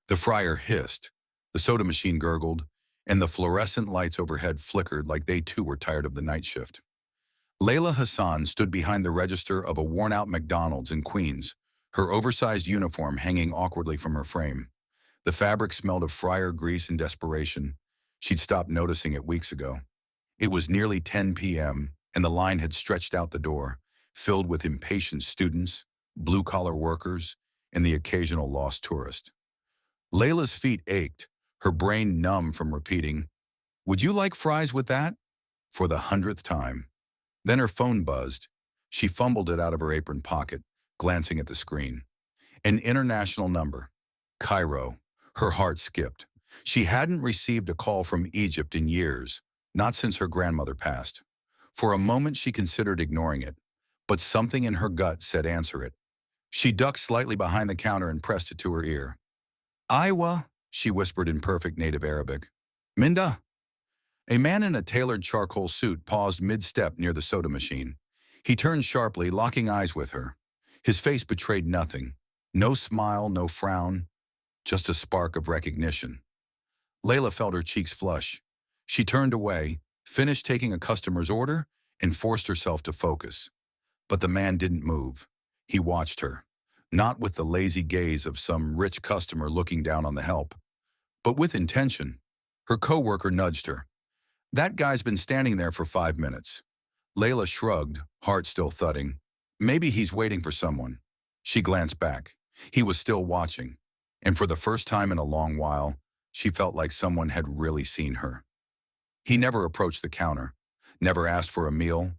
The fryer hissed, the soda machine gurgled, and the fluorescent lights overhead flickered like they too were tired of the night shift. Layla Hassan stood behind the register of a worn-out McDonald's in Queens, her oversized uniform hanging awkwardly from her frame. The fabric smelled of fryer grease and desperation. She'd stopped noticing it weeks ago. It was nearly 10 p.m., and the line had stretched out the door, filled with impatient students, blue-collar workers, and the occasional lost tourist. Layla's feet ached, her brain numb from repeating, "Would you like fries with that?" for the 100th time. Then her phone buzzed. She fumbled it out of her apron pocket, glancing at the screen. An international number. Cairo. Her heart skipped. She hadn't received a call from Egypt in years, not since her grandmother passed. For a moment she considered ignoring it, but something in her gut said answer it. She ducked slightly behind the counter and pressed it to her ear. "Aiwa," she whispered in perfect native Arabic. "Minda." A man in a tailored charcoal suit paused mid-step near the soda machine. He turned sharply, locking eyes with her. His face betrayed nothing. No smile, no frown, just a spark of recognition. Layla felt her cheeks flush. She turned away, finished taking a customer's order, and forced herself to focus. But the man didn't move. He watched her, not with the lazy gaze of some rich customer looking down on the help, but with intention. Her coworker nudged her. "That guy's been standing there for 5 minutes." Layla shrugged, heart still thudding. Maybe he's waiting for someone. She glanced back. He was still watching, and for the first time in a long while, she felt like someone had really seen her. He never approached the counter, never asked for a meal,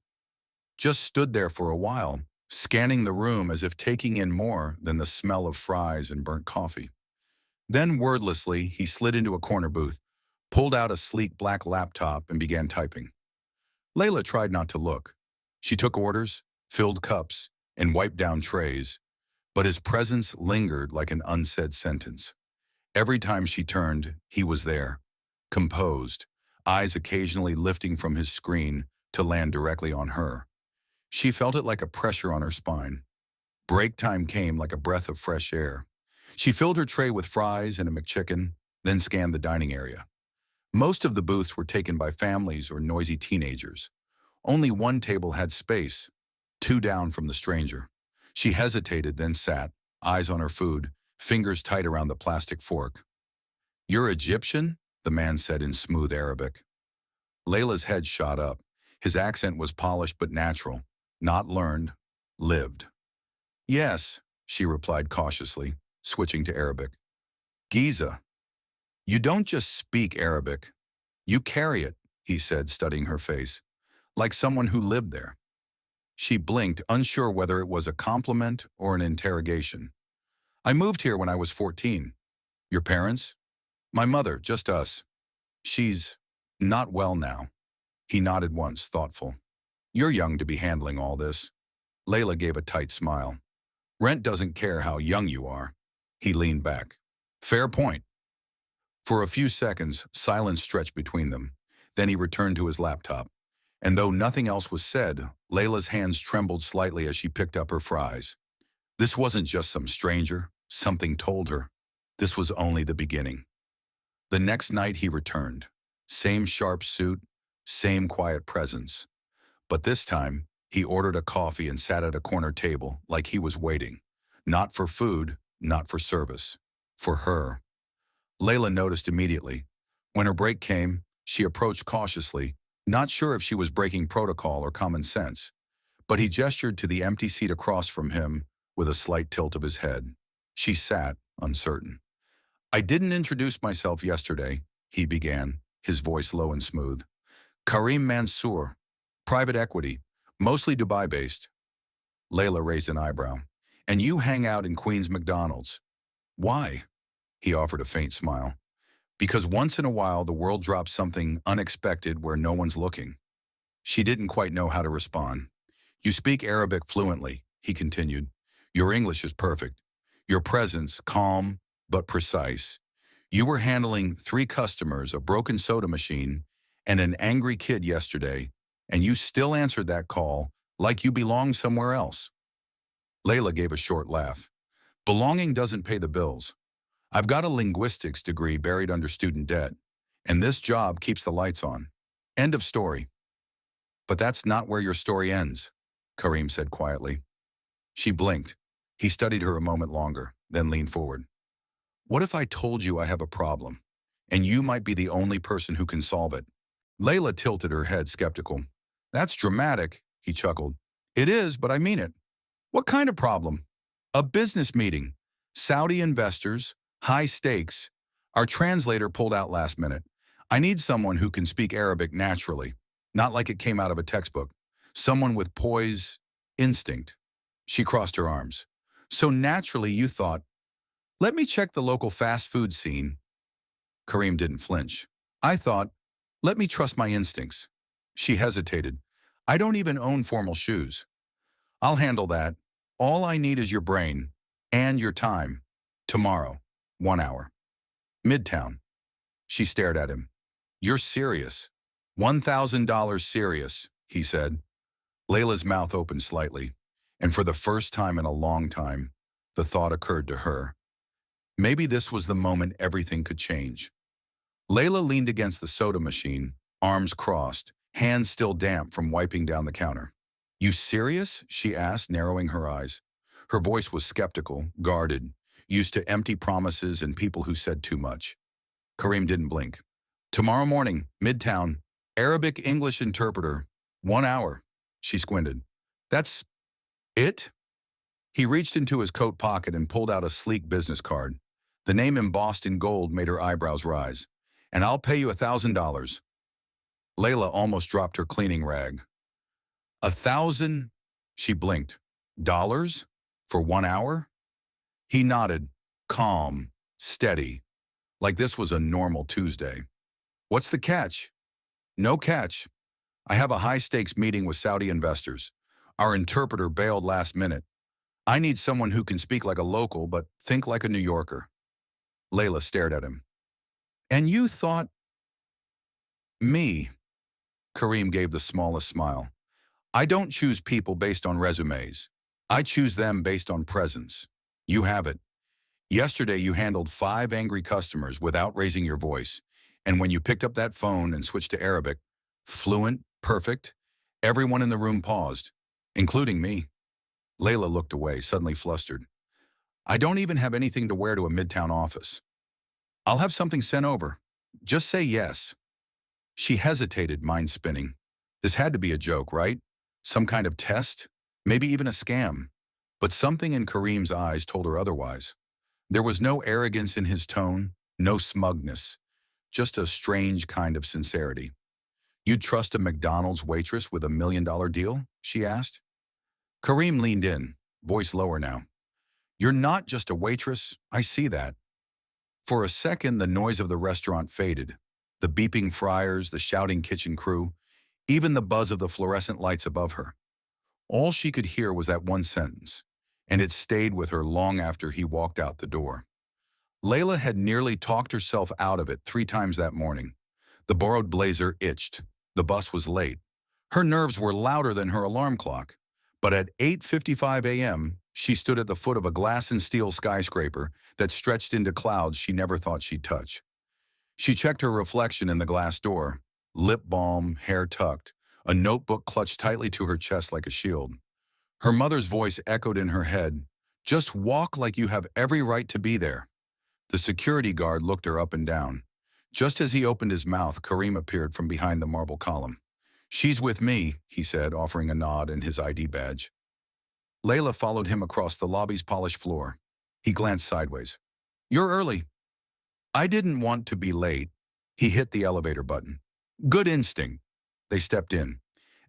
just stood there for a while, scanning the room as if taking in more than the smell of fries and burnt coffee. Then wordlessly, he slid into a corner booth, pulled out a sleek black laptop and began typing. Layla tried not to look. She took orders, filled cups, and wiped down trays, but his presence lingered like an unsaid sentence. Every time she turned, he was there, composed, eyes occasionally lifting from his screen to land directly on her. She felt it like a pressure on her spine. Break time came like a breath of fresh air. She filled her tray with fries and a McChicken, then scanned the dining area. Most of the booths were taken by families or noisy teenagers. Only one table had space, two down from the stranger. She hesitated, then sat, eyes on her food, fingers tight around the plastic fork. "You're Egyptian?" the man said in smooth Arabic. Layla's head shot up. His accent was polished but natural, not learned, lived. "Yes," she replied cautiously, switching to Arabic. "Giza." "You don't just speak Arabic. You carry it," he said, studying her face, like someone who lived there. She blinked, unsure whether it was a compliment or an interrogation. "I moved here when I was 14. Your parents?" "My mother, just us. She's not well now." He nodded once, thoughtful. "You're young to be handling all this." Layla gave a tight smile. "Rent doesn't care how young you are." He leaned back. "Fair point." For a few seconds, silence stretched between them. Then he returned to his laptop. And though nothing else was said, Layla's hands trembled slightly as she picked up her fries. This wasn't just some stranger. Something told her. This was only the beginning. The next night he returned. Same sharp suit, same quiet presence. But this time, he ordered a coffee and sat at a corner table like he was waiting. Not for food, not for service. For her. Layla noticed immediately. When her break came, she approached cautiously, not sure if she was breaking protocol or common sense. But he gestured to the empty seat across from him with a slight tilt of his head. She sat, uncertain. "I didn't introduce myself yesterday," he began, his voice low and smooth. "Karim Mansour, private equity, mostly Dubai-based." Layla raised an eyebrow. "And you hang out in Queens McDonald's. Why?" He offered a faint smile. "Because once in a while the world drops something unexpected where no one's looking." She didn't quite know how to respond. "You speak Arabic fluently," he continued. "Your English is perfect. Your presence, calm but precise. You were handling 3 customers, a broken soda machine, and an angry kid yesterday, and you still answered that call like you belonged somewhere else." Layla gave a short laugh. "Belonging doesn't pay the bills. I've got a linguistics degree buried under student debt, and this job keeps the lights on. End of story. But that's not where your story ends, Karim said quietly. She blinked. He studied her a moment longer, then leaned forward. What if I told you I have a problem, and you might be the only person who can solve it? Layla tilted her head, skeptical. That's dramatic, he chuckled. It is, but I mean it. What kind of problem? A business meeting. Saudi investors, high stakes. Our translator pulled out last minute. I need someone who can speak Arabic naturally, not like it came out of a textbook. Someone with poise, instinct. She crossed her arms. So naturally you thought, let me check the local fast food scene. Karim didn't flinch. I thought, let me trust my instincts. She hesitated. I don't even own formal shoes. I'll handle that. All I need is your brain and your time. Tomorrow, 1 hour. Midtown. She stared at him. You're serious. $1,000 serious, he said. Layla's mouth opened slightly, and for the first time in a long time, the thought occurred to her. Maybe this was the moment everything could change. Layla leaned against the soda machine, arms crossed, hands still damp from wiping down the counter. You serious? She asked, narrowing her eyes. Her voice was skeptical, guarded, used to empty promises and people who said too much. Karim didn't blink. Tomorrow morning, Midtown, Arabic English interpreter, 1 hour. She squinted. That's it? He reached into his coat pocket and pulled out a sleek business card. The name embossed in gold made her eyebrows rise. And I'll pay you $1,000. Layla almost dropped her cleaning rag. 1,000? She blinked. Dollars? For 1 hour? He nodded, calm, steady, like this was a normal Tuesday. What's the catch? No catch. I have a high-stakes meeting with Saudi investors. Our interpreter bailed last minute. I need someone who can speak like a local but think like a New Yorker. Layla stared at him. And you thought... Me. Karim gave the smallest smile. I don't choose people based on resumes. I choose them based on presence. You have it. Yesterday you handled 5 angry customers without raising your voice. And when you picked up that phone and switched to Arabic, fluent, perfect, everyone in the room paused, including me. Layla looked away, suddenly flustered. I don't even have anything to wear to a Midtown office. I'll have something sent over. Just say yes. She hesitated, mind spinning. This had to be a joke, right? Some kind of test? Maybe even a scam. But something in Karim's eyes told her otherwise. There was no arrogance in his tone, no smugness, just a strange kind of sincerity. You'd trust a McDonald's waitress with $1 million deal? She asked. Karim leaned in, voice lower now. You're not just a waitress, I see that. For a second, the noise of the restaurant faded. The beeping fryers, the shouting kitchen crew, even the buzz of the fluorescent lights above her. All she could hear was that one sentence, and it stayed with her long after he walked out the door. Layla had nearly talked herself out of it 3 times that morning. The borrowed blazer itched. The bus was late. Her nerves were louder than her alarm clock. But at 8:55 a.m., she stood at the foot of a glass and steel skyscraper that stretched into clouds she never thought she'd touch. She checked her reflection in the glass door, lip balm, hair tucked, a notebook clutched tightly to her chest like a shield. Her mother's voice echoed in her head, just walk like you have every right to be there. The security guard looked her up and down. Just as he opened his mouth, Karim appeared from behind the marble column. She's with me, he said, offering a nod and his ID badge. Layla followed him across the lobby's polished floor. He glanced sideways. You're early. I didn't want to be late. He hit the elevator button. Good instinct. They stepped in.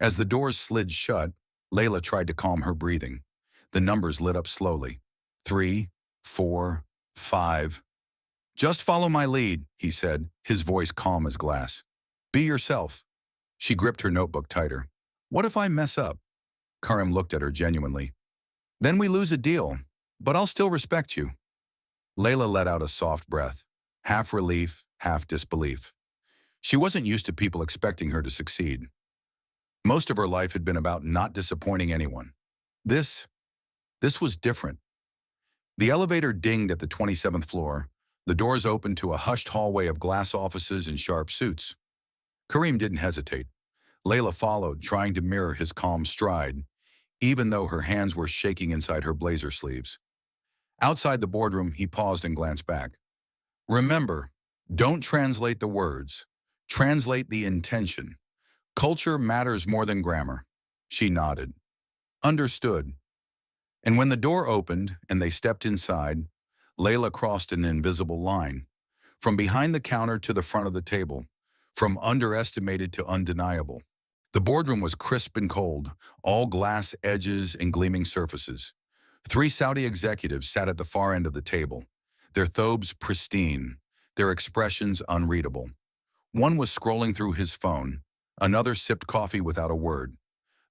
As the doors slid shut, Layla tried to calm her breathing. The numbers lit up slowly. 3, 4, 5. Just follow my lead, he said, his voice calm as glass. Be yourself. She gripped her notebook tighter. What if I mess up? Karim looked at her genuinely. Then we lose a deal, but I'll still respect you. Layla let out a soft breath, half relief, half disbelief. She wasn't used to people expecting her to succeed. Most of her life had been about not disappointing anyone. This was different. The elevator dinged at the 27th floor. The doors opened to a hushed hallway of glass offices in sharp suits. Kareem didn't hesitate. Layla followed, trying to mirror his calm stride, even though her hands were shaking inside her blazer sleeves. Outside the boardroom, he paused and glanced back. Remember, don't translate the words. Translate the intention. Culture matters more than grammar. She nodded. Understood. And when the door opened and they stepped inside, Layla crossed an invisible line. From behind the counter to the front of the table. From underestimated to undeniable. The boardroom was crisp and cold, all glass edges and gleaming surfaces. 3 Saudi executives sat at the far end of the table, their thobes pristine, their expressions unreadable. One was scrolling through his phone, another sipped coffee without a word.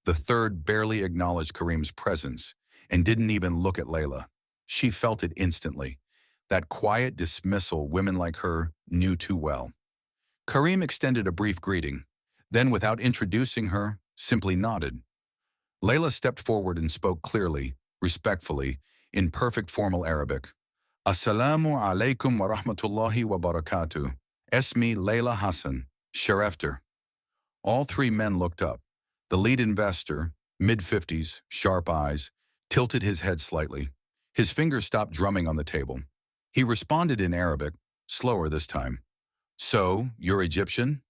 The third barely acknowledged Kareem's presence and didn't even look at Layla. She felt it instantly, that quiet dismissal women like her knew too well. Kareem extended a brief greeting, then without introducing her, simply nodded. Layla stepped forward and spoke clearly, respectfully, in perfect formal Arabic. Assalamu alaikum wa rahmatullahi wa barakatuh. Esmi Layla Hassan, Sharefter. All 3 men looked up. The lead investor, mid-50s, sharp eyes, tilted his head slightly. His fingers stopped drumming on the table. He responded in Arabic, slower this time. So, you're Egyptian?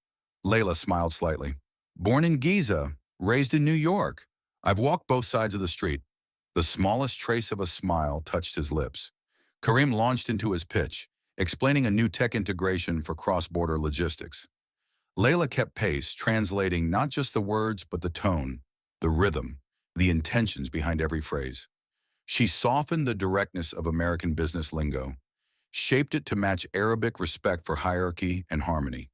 Layla smiled slightly. Born in Giza, raised in New York. I've walked both sides of the street. The smallest trace of a smile touched his lips. Kareem launched into his pitch, explaining a new tech integration for cross-border logistics. Layla kept pace, translating not just the words, but the tone, the rhythm, the intentions behind every phrase. She softened the directness of American business lingo, shaped it to match Arabic respect for hierarchy and harmony.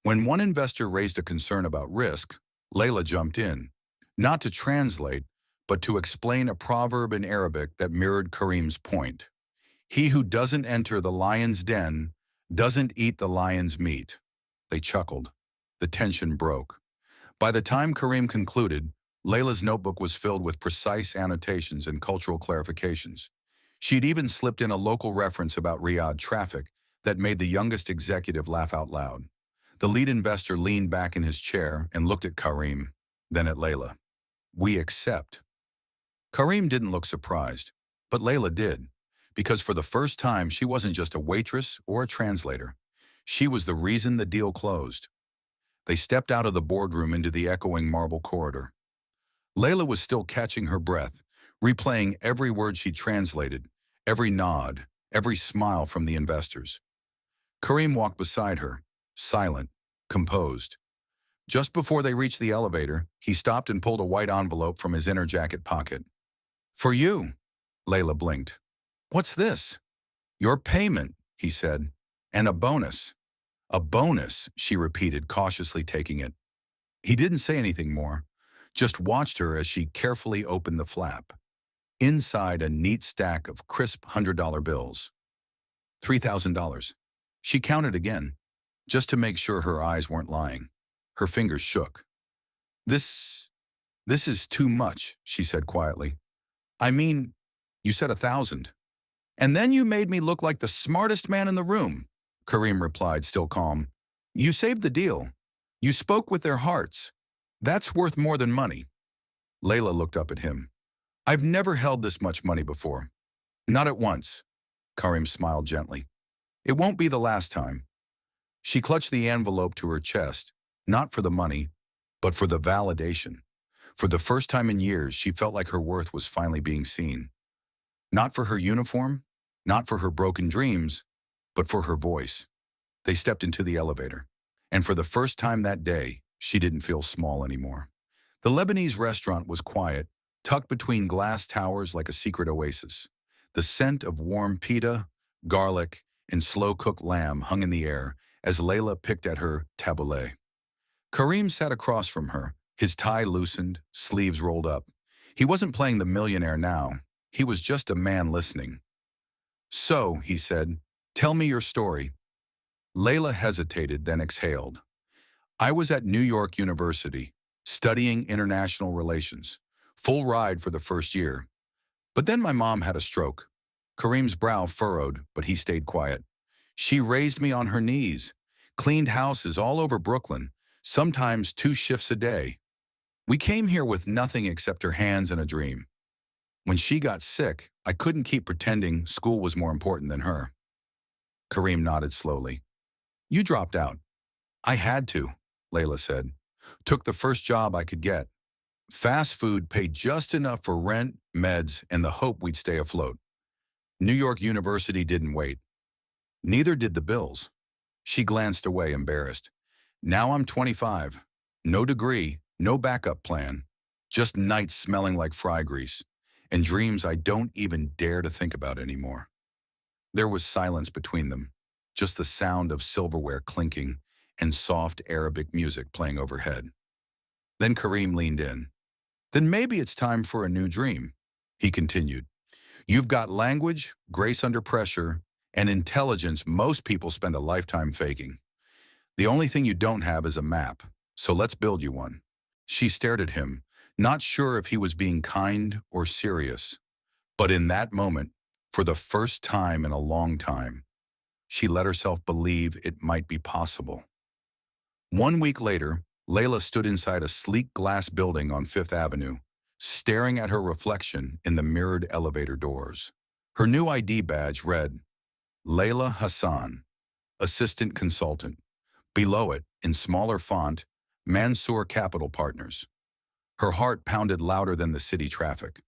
When one investor raised a concern about risk, Layla jumped in, not to translate, but to explain a proverb in Arabic that mirrored Kareem's point. He who doesn't enter the lion's den doesn't eat the lion's meat. They chuckled. The tension broke. By the time Kareem concluded, Layla's notebook was filled with precise annotations and cultural clarifications. She'd even slipped in a local reference about Riyadh traffic that made the youngest executive laugh out loud. The lead investor leaned back in his chair and looked at Kareem, then at Layla. We accept. Kareem didn't look surprised, but Layla did, because for the first time she wasn't just a waitress or a translator. She was the reason the deal closed. They stepped out of the boardroom into the echoing marble corridor. Layla was still catching her breath, replaying every word she translated, every nod, every smile from the investors. Kareem walked beside her, silent, composed. Just before they reached the elevator, he stopped and pulled a white envelope from his inner jacket pocket. For you, Layla blinked. What's this? Your payment, he said, and a bonus. A bonus, she repeated, cautiously taking it. He didn't say anything more, just watched her as she carefully opened the flap. Inside a neat stack of crisp $100 bills. $3,000. She counted again, just to make sure her eyes weren't lying. Her fingers shook. This is too much, she said quietly. I mean, you said 1,000. And then you made me look like the smartest man in the room, Kareem replied, still calm. You saved the deal. You spoke with their hearts. That's worth more than money. Layla looked up at him. I've never held this much money before. Not at once. Kareem smiled gently. It won't be the last time. She clutched the envelope to her chest, not for the money, but for the validation. For the first time in years, she felt like her worth was finally being seen. Not for her uniform, not for her broken dreams, but for her voice. They stepped into the elevator, and for the first time that day, she didn't feel small anymore. The Lebanese restaurant was quiet, tucked between glass towers like a secret oasis. The scent of warm pita, garlic, and slow-cooked lamb hung in the air as Layla picked at her tabbouleh. Kareem sat across from her, his tie loosened, sleeves rolled up. He wasn't playing the millionaire now. He was just a man listening. So, he said, tell me your story. Layla hesitated, then exhaled. I was at New York University, studying international relations. Full ride for the first year. But then my mom had a stroke. Kareem's brow furrowed, but he stayed quiet. She raised me on her knees, cleaned houses all over Brooklyn, sometimes 2 shifts a day. We came here with nothing except her hands and a dream. When she got sick, I couldn't keep pretending school was more important than her. Kareem nodded slowly. You dropped out. I had to, Layla said. Took the first job I could get. Fast food paid just enough for rent, meds, and the hope we'd stay afloat. New York University didn't wait. Neither did the bills. She glanced away, embarrassed. Now I'm 25. No degree, no backup plan. Just nights smelling like fry grease. And dreams I don't even dare to think about anymore. There was silence between them, just the sound of silverware clinking and soft Arabic music playing overhead. Then Kareem leaned in. Then maybe it's time for a new dream, he continued. You've got language, grace under pressure, and intelligence most people spend a lifetime faking. The only thing you don't have is a map, so let's build you one. She stared at him, not sure if he was being kind or serious. But in that moment, for the first time in a long time, she let herself believe it might be possible. 1 week later, Layla stood inside a sleek glass building on Fifth Avenue, staring at her reflection in the mirrored elevator doors. Her new ID badge read, Layla Hassan, Assistant Consultant. Below it, in smaller font, Mansour Capital Partners. Her heart pounded louder than the city traffic.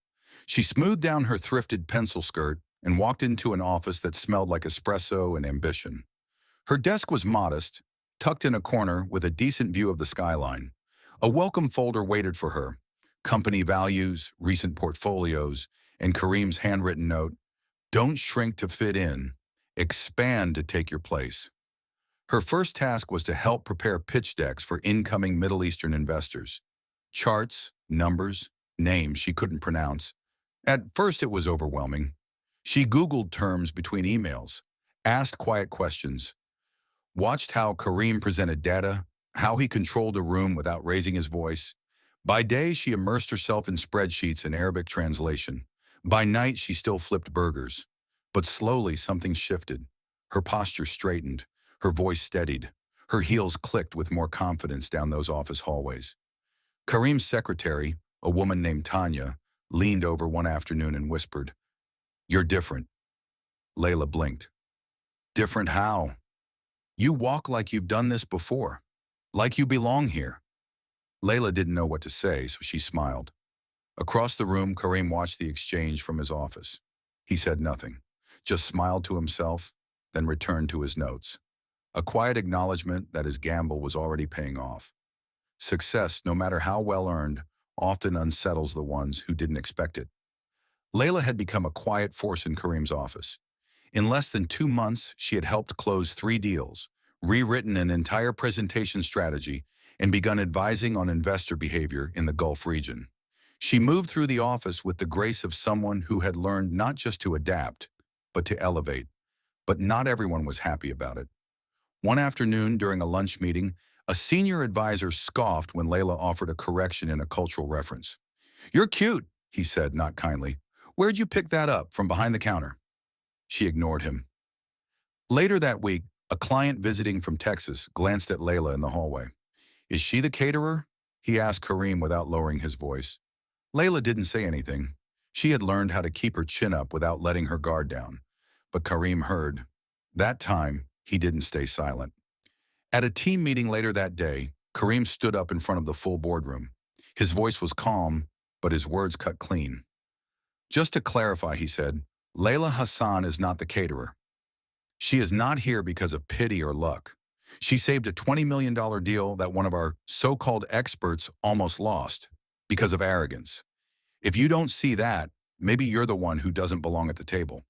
She smoothed down her thrifted pencil skirt and walked into an office that smelled like espresso and ambition. Her desk was modest, tucked in a corner with a decent view of the skyline. A welcome folder waited for her. Company values, recent portfolios, and Kareem's handwritten note, don't shrink to fit in, expand to take your place. Her first task was to help prepare pitch decks for incoming Middle Eastern investors. Charts, numbers, names she couldn't pronounce. At first it was overwhelming. She Googled terms between emails, asked quiet questions, watched how Kareem presented data, how he controlled a room without raising his voice. By day, she immersed herself in spreadsheets and Arabic translation. By night, she still flipped burgers. But slowly, something shifted. Her posture straightened. Her voice steadied. Her heels clicked with more confidence down those office hallways. Kareem's secretary, a woman named Tanya, leaned over one afternoon and whispered, You're different. Layla blinked. Different how? You walk like you've done this before. Like you belong here. Layla didn't know what to say, so she smiled. Across the room, Kareem watched the exchange from his office. He said nothing, just smiled to himself, then returned to his notes. A quiet acknowledgement that his gamble was already paying off. Success, no matter how well earned, often unsettles the ones who didn't expect it. Layla had become a quiet force in Kareem's office. In less than 2 months, she had helped close 3 deals, rewritten an entire presentation strategy, and begun advising on investor behavior in the Gulf region. She moved through the office with the grace of someone who had learned not just to adapt, but to elevate. But not everyone was happy about it. One afternoon during a lunch meeting, a senior advisor scoffed when Layla offered a correction in a cultural reference. You're cute, he said, not kindly. Where'd you pick that up, from behind the counter? She ignored him. Later that week, a client visiting from Texas glanced at Layla in the hallway. Is she the caterer? He asked Kareem without lowering his voice. Layla didn't say anything. She had learned how to keep her chin up without letting her guard down. But Kareem heard. That time, he didn't stay silent. At a team meeting later that day, Kareem stood up in front of the full boardroom. His voice was calm, but his words cut clean. Just to clarify, he said, Layla Hassan is not the caterer. She is not here because of pity or luck. She saved a $20 million deal that one of our so-called experts almost lost because of arrogance. If you don't see that, maybe you're the one who doesn't belong at the table.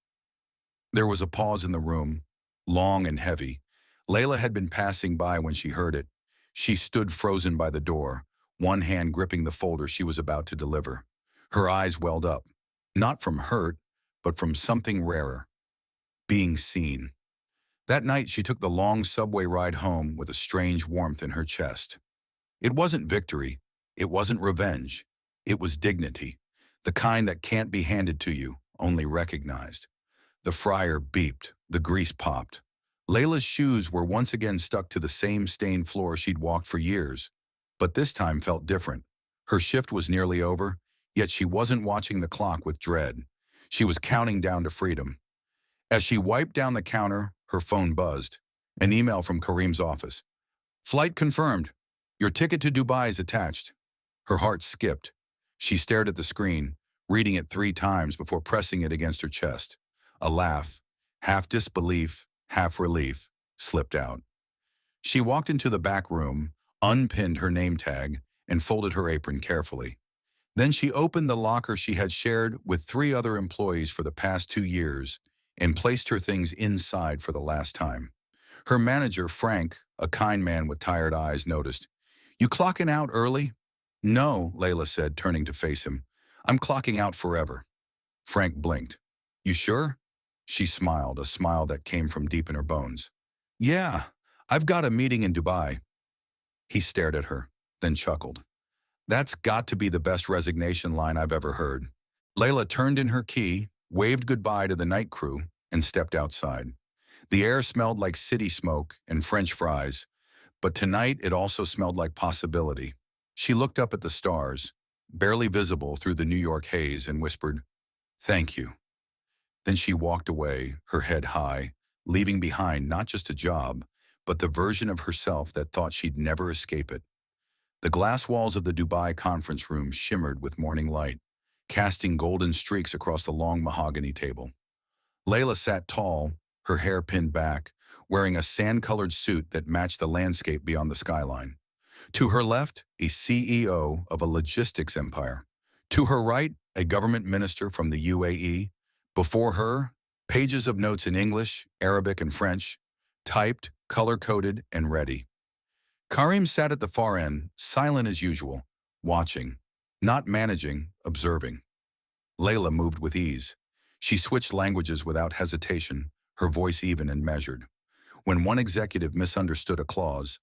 There was a pause in the room, long and heavy. Layla had been passing by when she heard it. She stood frozen by the door, one hand gripping the folder she was about to deliver. Her eyes welled up, not from hurt, but from something rarer, being seen. That night, she took the long subway ride home with a strange warmth in her chest. It wasn't victory. It wasn't revenge. It was dignity, the kind that can't be handed to you, only recognized. The fryer beeped. The grease popped. Layla's shoes were once again stuck to the same stained floor she'd walked for years, but this time felt different. Her shift was nearly over, yet she wasn't watching the clock with dread. She was counting down to freedom. As she wiped down the counter, her phone buzzed. An email from Kareem's office. Flight confirmed. Your ticket to Dubai is attached. Her heart skipped. She stared at the screen, reading it 3 times before pressing it against her chest. A laugh, half disbelief, half relief, slipped out. She walked into the back room, unpinned her name tag, and folded her apron carefully. Then she opened the locker she had shared with 3 other employees for the past 2 years and placed her things inside for the last time. Her manager, Frank, a kind man with tired eyes, noticed. You clocking out early? No, Layla said, turning to face him. I'm clocking out forever. Frank blinked. You sure? She smiled, a smile that came from deep in her bones. Yeah, I've got a meeting in Dubai. He stared at her, then chuckled. That's got to be the best resignation line I've ever heard. Layla turned in her key, waved goodbye to the night crew, and stepped outside. The air smelled like city smoke and French fries, but tonight it also smelled like possibility. She looked up at the stars, barely visible through the New York haze, and whispered, Thank you. Then she walked away, her head high, leaving behind not just a job, but the version of herself that thought she'd never escape it. The glass walls of the Dubai conference room shimmered with morning light, casting golden streaks across the long mahogany table. Layla sat tall, her hair pinned back, wearing a sand-colored suit that matched the landscape beyond the skyline. To her left, a CEO of a logistics empire. To her right, a government minister from the UAE. Before her, pages of notes in English, Arabic, and French, typed, color-coded, and ready. Kareem sat at the far end, silent as usual, watching, not managing, observing. Layla moved with ease. She switched languages without hesitation, her voice even and measured. When one executive misunderstood a clause,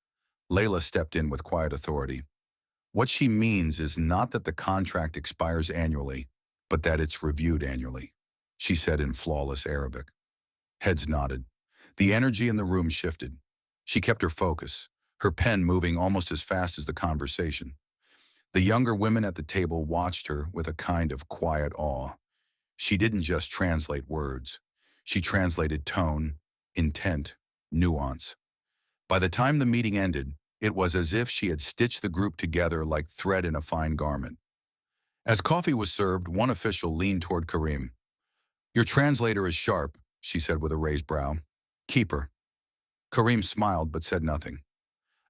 Layla stepped in with quiet authority. What she means is not that the contract expires annually, but that it's reviewed annually, she said in flawless Arabic. Heads nodded. The energy in the room shifted. She kept her focus, her pen moving almost as fast as the conversation. The younger women at the table watched her with a kind of quiet awe. She didn't just translate words. She translated tone, intent, nuance. By the time the meeting ended, it was as if she had stitched the group together like thread in a fine garment. As coffee was served, one official leaned toward Kareem. Your translator is sharp, she said with a raised brow. Keep her. Kareem smiled but said nothing.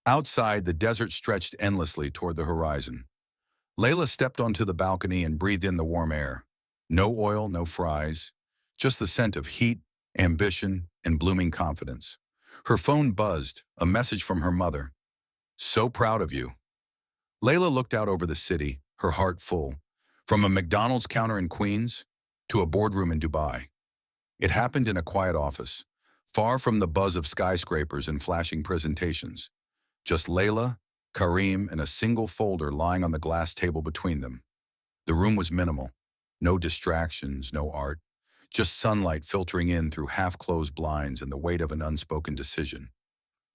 Outside, the desert stretched endlessly toward the horizon. Layla stepped onto the balcony and breathed in the warm air. No oil, no fries, just the scent of heat, ambition, and blooming confidence. Her phone buzzed, a message from her mother. So proud of you. Layla looked out over the city, her heart full, from a McDonald's counter in Queens to a boardroom in Dubai. It happened in a quiet office, far from the buzz of skyscrapers and flashing presentations. Just Layla, Kareem, and a single folder lying on the glass table between them. The room was minimal. No distractions, no art. Just sunlight filtering in through half-closed blinds and the weight of an unspoken decision.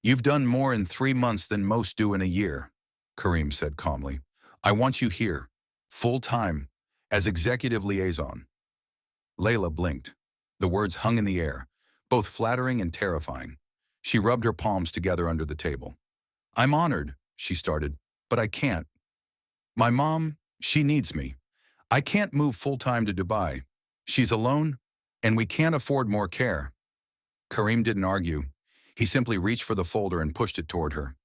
You've done more in 3 months than most do in a year, Kareem said calmly. I want you here, full-time, as executive liaison. Layla blinked. The words hung in the air, both flattering and terrifying. She rubbed her palms together under the table. I'm honored, she started, but I can't. My mom, she needs me. I can't move full-time to Dubai. She's alone, and we can't afford more care. Kareem didn't argue. He simply reached for the folder and pushed it toward her.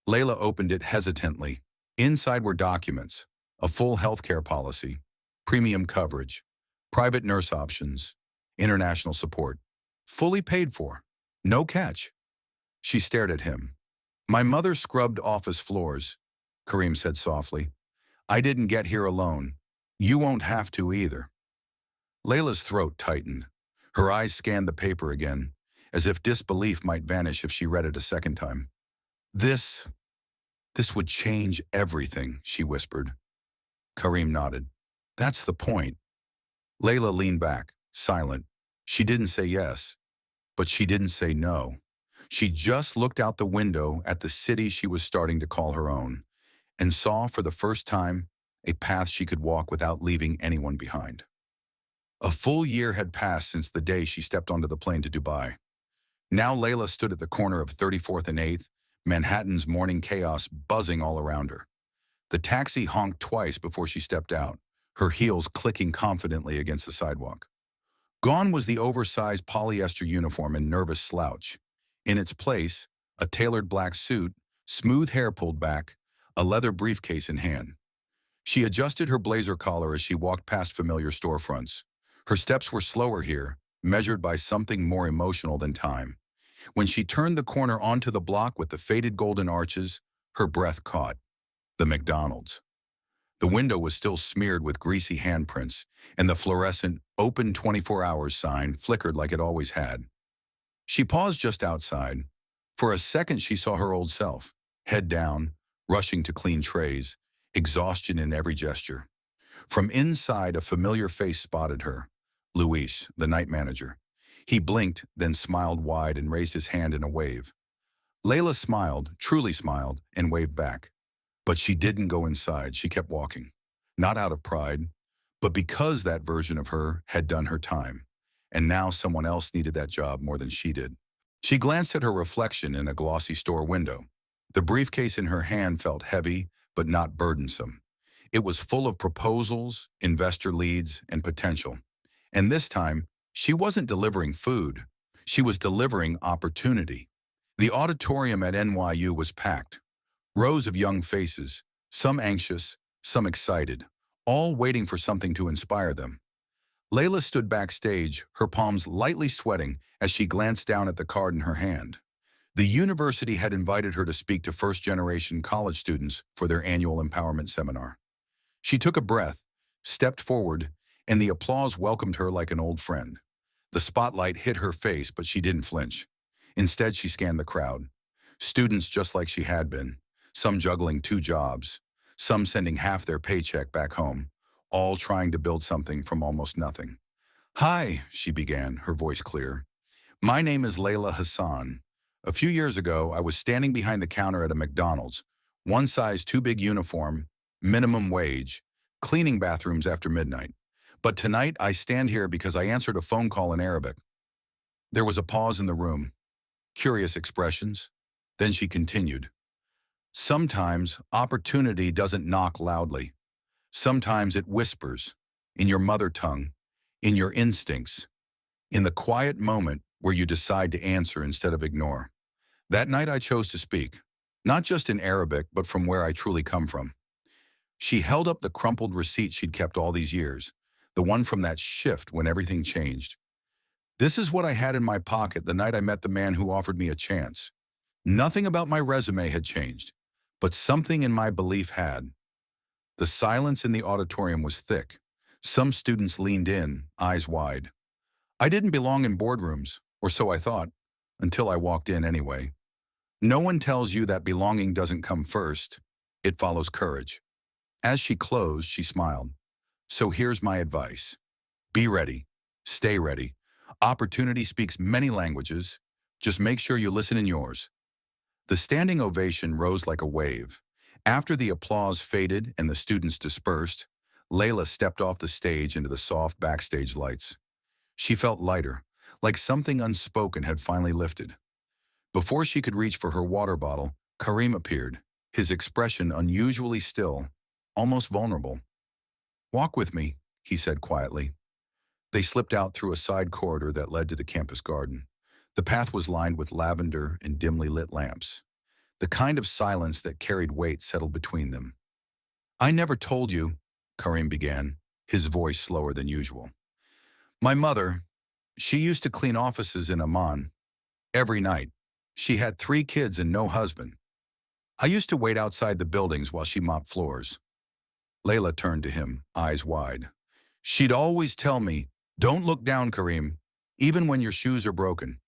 Layla opened it hesitantly. Inside were documents, a full healthcare policy, premium coverage, private nurse options, international support. Fully paid for. No catch. She stared at him. My mother scrubbed office floors, Kareem said softly. I didn't get here alone. You won't have to either. Layla's throat tightened. Her eyes scanned the paper again, as if disbelief might vanish if she read it a second time. This would change everything, she whispered. Kareem nodded. That's the point. Layla leaned back, silent. She didn't say yes, but she didn't say no. She just looked out the window at the city she was starting to call her own, and saw for the first time a path she could walk without leaving anyone behind. A full year had passed since the day she stepped onto the plane to Dubai. Now Layla stood at the corner of 34th and 8th, Manhattan's morning chaos buzzing all around her. The taxi honked twice before she stepped out, her heels clicking confidently against the sidewalk. Gone was the oversized polyester uniform and nervous slouch. In its place, a tailored black suit, smooth hair pulled back, a leather briefcase in hand. She adjusted her blazer collar as she walked past familiar storefronts. Her steps were slower here, measured by something more emotional than time. When she turned the corner onto the block with the faded golden arches, her breath caught. The McDonald's. The window was still smeared with greasy handprints, and the fluorescent "Open 24 hours" sign flickered like it always had. She paused just outside. For a second she saw her old self, head down, rushing to clean trays, exhaustion in every gesture. From inside, a familiar face spotted her. Luis, the night manager. He blinked, then smiled wide and raised his hand in a wave. Layla smiled, truly smiled, and waved back. But she didn't go inside. She kept walking. Not out of pride, but because that version of her had done her time, and now someone else needed that job more than she did. She glanced at her reflection in a glossy store window. The briefcase in her hand felt heavy, but not burdensome. It was full of proposals, investor leads, and potential. And this time, she wasn't delivering food. She was delivering opportunity. The auditorium at NYU was packed. Rows of young faces, some anxious, some excited, all waiting for something to inspire them. Layla stood backstage, her palms lightly sweating as she glanced down at the card in her hand. The university had invited her to speak to first-generation college students for their annual empowerment seminar. She took a breath, stepped forward, and the applause welcomed her like an old friend. The spotlight hit her face, but she didn't flinch. Instead, she scanned the crowd. Students just like she had been, some juggling 2 jobs, some sending half their paycheck back home, all trying to build something from almost nothing. "Hi," she began, her voice clear. "My name is Layla Hassan. A few years ago, I was standing behind the counter at a McDonald's, one size too big uniform, minimum wage, cleaning bathrooms after midnight. But tonight, I stand here because I answered a phone call in Arabic." There was a pause in the room, curious expressions. Then she continued. "Sometimes opportunity doesn't knock loudly. Sometimes it whispers, in your mother tongue, in your instincts, in the quiet moment where you decide to answer instead of ignore. That night I chose to speak, not just in Arabic, but from where I truly come from." She held up the crumpled receipt she'd kept all these years, the one from that shift when everything changed. "This is what I had in my pocket the night I met the man who offered me a chance. Nothing about my resume had changed, but something in my belief had." The silence in the auditorium was thick. Some students leaned in, eyes wide. "I didn't belong in boardrooms, or so I thought, until I walked in anyway. No one tells you that belonging doesn't come first. It follows courage." As she closed, she smiled. "So here's my advice. Be ready. Stay ready. Opportunity speaks many languages. Just make sure you listen in yours." The standing ovation rose like a wave. After the applause faded and the students dispersed, Layla stepped off the stage into the soft backstage lights. She felt lighter, like something unspoken had finally lifted. Before she could reach for her water bottle, Karim appeared, his expression unusually still, almost vulnerable. "Walk with me," he said quietly. They slipped out through a side corridor that led to the campus garden. The path was lined with lavender and dimly lit lamps. The kind of silence that carried weight settled between them. "I never told you," Karim began, his voice slower than usual. "My mother, she used to clean offices in Amman. Every night. She had 3 kids and no husband. I used to wait outside the buildings while she mopped floors." Layla turned to him, eyes wide. "She'd always tell me, 'Don't look down, Karim, even when your shoes are broken.'"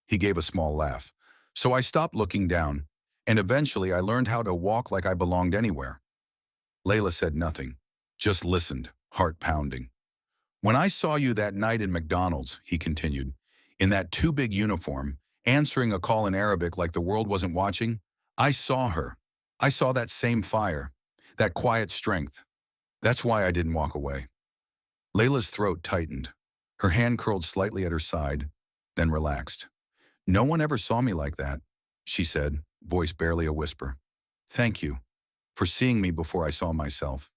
He gave a small laugh. "So I stopped looking down, and eventually I learned how to walk like I belonged anywhere." Layla said nothing, just listened, heart pounding. "When I saw you that night in McDonald's," he continued, "in that too big uniform, answering a call in Arabic like the world wasn't watching. I saw her. I saw that same fire, that quiet strength. That's why I didn't walk away. Layla's throat tightened. Her hand curled slightly at her side, then relaxed. No one ever saw me like that, she said, voice barely a whisper. Thank you for seeing me before I saw myself.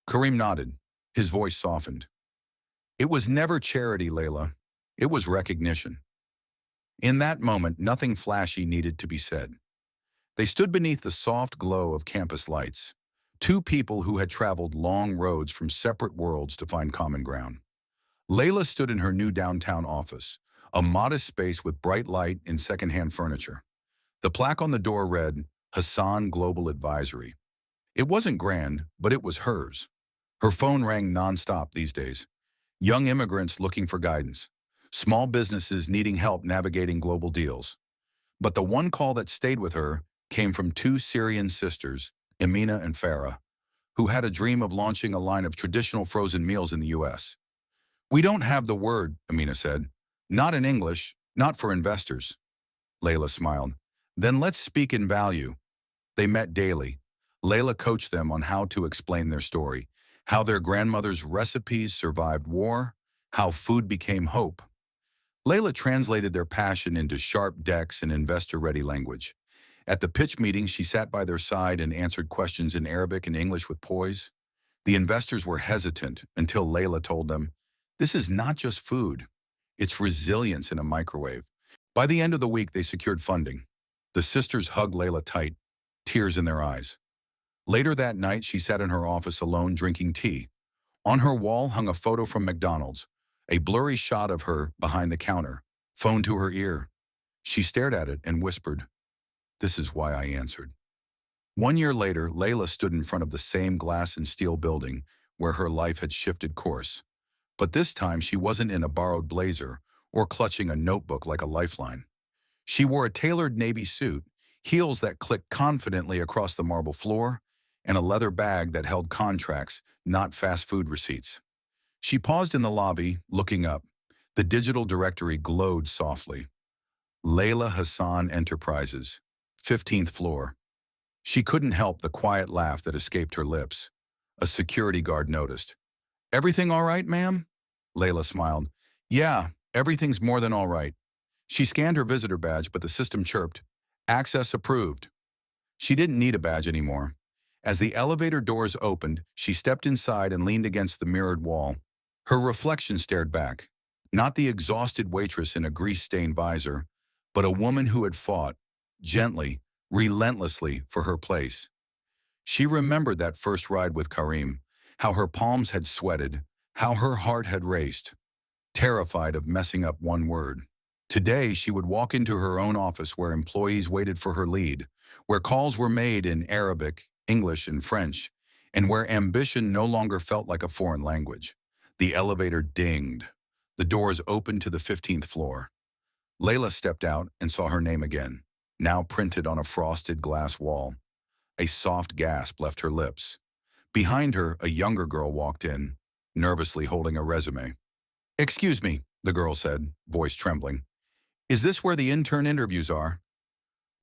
Karim nodded. His voice softened. It was never charity, Layla. It was recognition. In that moment, nothing flashy needed to be said. They stood beneath the soft glow of campus lights, two people who had traveled long roads from separate worlds to find common ground. Layla stood in her new downtown office, a modest space with bright light and secondhand furniture. The plaque on the door read, Hassan Global Advisory. It wasn't grand, but it was hers. Her phone rang nonstop these days. Young immigrants looking for guidance. Small businesses needing help navigating global deals. But the one call that stayed with her came from two Syrian sisters, Amina and Farah, who had a dream of launching a line of traditional frozen meals in the U.S. We don't have the word, Amina said. Not in English, not for investors. Layla smiled. Then let's speak in value. They met daily. Layla coached them on how to explain their story, how their grandmother's recipes survived war, how food became hope. Layla translated their passion into sharp decks and investor-ready language. At the pitch meeting, she sat by their side and answered questions in Arabic and English with poise. The investors were hesitant until Layla told them, this is not just food. It's resilience in a microwave. By the end of the week, they secured funding. The sisters hugged Layla tight, tears in their eyes. Later that night, she sat in her office alone drinking tea. On her wall hung a photo from McDonald's, a blurry shot of her behind the counter, phone to her ear. She stared at it and whispered, this is why I answered. 1 year later, Layla stood in front of the same glass and steel building where her life had shifted course. But this time she wasn't in a borrowed blazer or clutching a notebook like a lifeline. She wore a tailored navy suit, heels that clicked confidently across the marble floor, and a leather bag that held contracts, not fast food receipts. She paused in the lobby, looking up. The digital directory glowed softly. Layla Hassan Enterprises, 15th floor. She couldn't help the quiet laugh that escaped her lips. A security guard noticed. Everything all right, ma'am? Layla smiled. Yeah, everything's more than all right. She scanned her visitor badge, but the system chirped. Access approved. She didn't need a badge anymore. As the elevator doors opened, she stepped inside and leaned against the mirrored wall. Her reflection stared back. Not the exhausted waitress in a grease-stained visor, but a woman who had fought, gently, relentlessly, for her place. She remembered that first ride with Karim, how her palms had sweated, how her heart had raced, terrified of messing up one word. Today, she would walk into her own office where employees waited for her lead, where calls were made in Arabic, English, and French, and where ambition no longer felt like a foreign language. The elevator dinged. The doors opened to the 15th floor. Layla stepped out and saw her name again, now printed on a frosted glass wall. A soft gasp left her lips. Behind her, a younger girl walked in, nervously holding a resume. Excuse me, the girl said, voice trembling. Is this where the intern interviews are?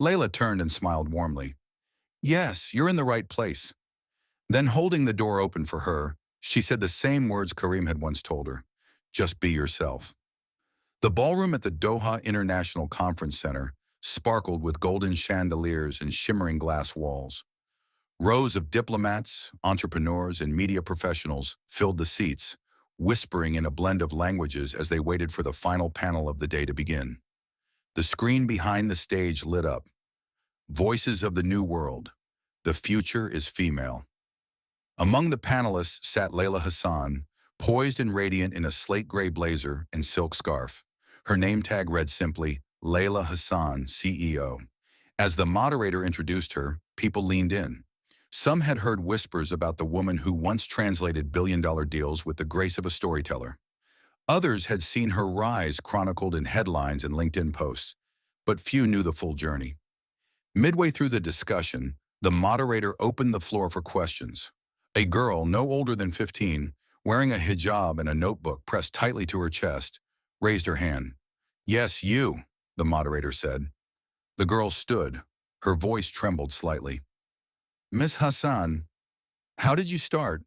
Layla turned and smiled warmly. Yes, you're in the right place. Then, holding the door open for her, she said the same words Karim had once told her. Just be yourself. The ballroom at the Doha International Conference Center sparkled with golden chandeliers and shimmering glass walls. Rows of diplomats, entrepreneurs, and media professionals filled the seats, whispering in a blend of languages as they waited for the final panel of the day to begin. The screen behind the stage lit up. Voices of the New World. The future is female. Among the panelists sat Layla Hassan, poised and radiant in a slate-gray blazer and silk scarf. Her name tag read simply, Layla Hassan, CEO. As the moderator introduced her, people leaned in. Some had heard whispers about the woman who once translated billion-dollar deals with the grace of a storyteller. Others had seen her rise chronicled in headlines and LinkedIn posts, but few knew the full journey. Midway through the discussion, the moderator opened the floor for questions. A girl, no older than 15, wearing a hijab and a notebook pressed tightly to her chest, raised her hand. Yes, you. the moderator said. The girl stood. Her voice trembled slightly. Miss Hassan, how did you start?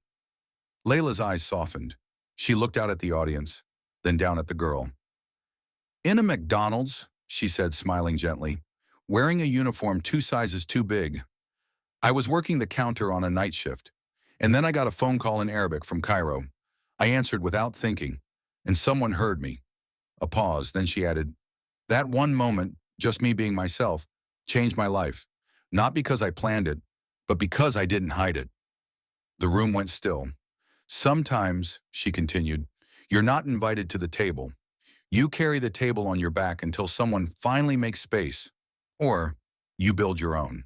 Layla's eyes softened. She looked out at the audience, then down at the girl. In a McDonald's, she said, smiling gently, wearing a uniform 2 sizes too big. I was working the counter on a night shift, and then I got a phone call in Arabic from Cairo. I answered without thinking, and someone heard me. A pause, then she added, that one moment, just me being myself, changed my life. Not because I planned it, but because I didn't hide it. The room went still. Sometimes, she continued, you're not invited to the table. You carry the table on your back until someone finally makes space, or you build your own.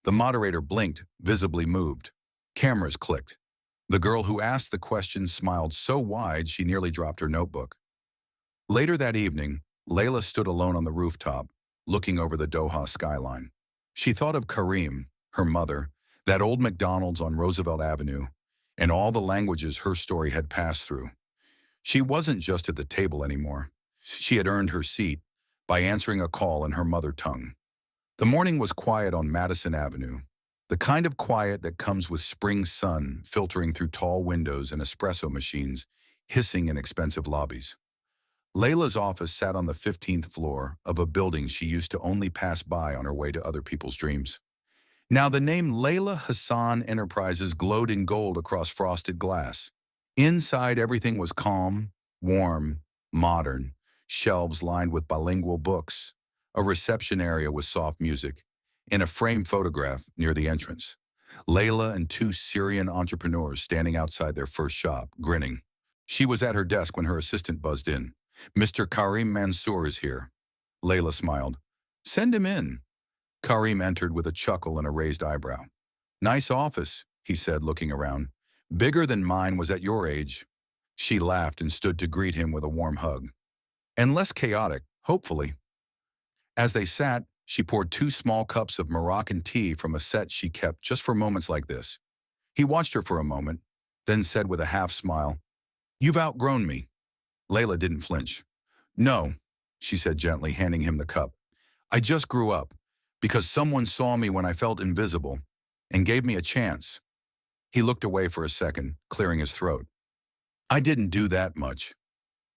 The moderator blinked, visibly moved. Cameras clicked. The girl who asked the question smiled so wide she nearly dropped her notebook. Later that evening, Layla stood alone on the rooftop, looking over the Doha skyline. She thought of Karim, her mother, that old McDonald's on Roosevelt Avenue, and all the languages her story had passed through. She wasn't just at the table anymore. She had earned her seat by answering a call in her mother tongue. The morning was quiet on Madison Avenue, the kind of quiet that comes with spring sun filtering through tall windows and espresso machines hissing in expensive lobbies. Layla's office sat on the 15th floor of a building she used to only pass by on her way to other people's dreams. Now the name Layla Hassan Enterprises glowed in gold across frosted glass. Inside, everything was calm, warm, modern, shelves lined with bilingual books, a reception area with soft music, and a framed photograph near the entrance. Layla and 2 Syrian entrepreneurs standing outside their first shop, grinning. She was at her desk when her assistant buzzed in. Mr. Karim Mansour is here. Layla smiled. Send him in. Karim entered with a chuckle and a raised eyebrow. Nice office, he said, looking around. Bigger than mine was at your age. She laughed and stood to greet him with a warm hug. And less chaotic, hopefully. As they sat, she poured 2 small cups of Moroccan tea from a set she kept just for moments like this. He watched her for a moment, then said with a half smile, You've outgrown me. Layla didn't flinch. No, she said gently, handing him the cup. I just grew up, because someone saw me when I felt invisible, and gave me a chance. He looked away for a second, clearing his throat. I didn't do that much.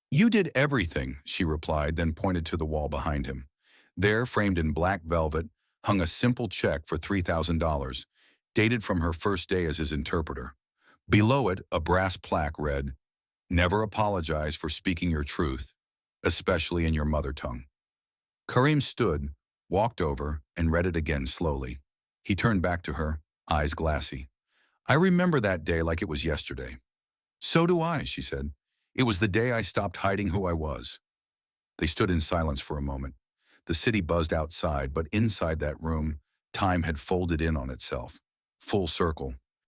You did everything, she replied, then pointed to the wall behind him. There, framed in black velvet, hung a simple check for $3,000, dated from her first day as his interpreter. Below it, a brass plaque read, Never apologize for speaking your truth, especially in your mother tongue. Karim stood, walked over, and read it again slowly. He turned back to her, eyes glassy. I remember that day like it was yesterday. So do I, she said. It was the day I stopped hiding who I was. They stood in silence for a moment. The city buzzed outside, but inside that room, time had folded in on itself. Full circle,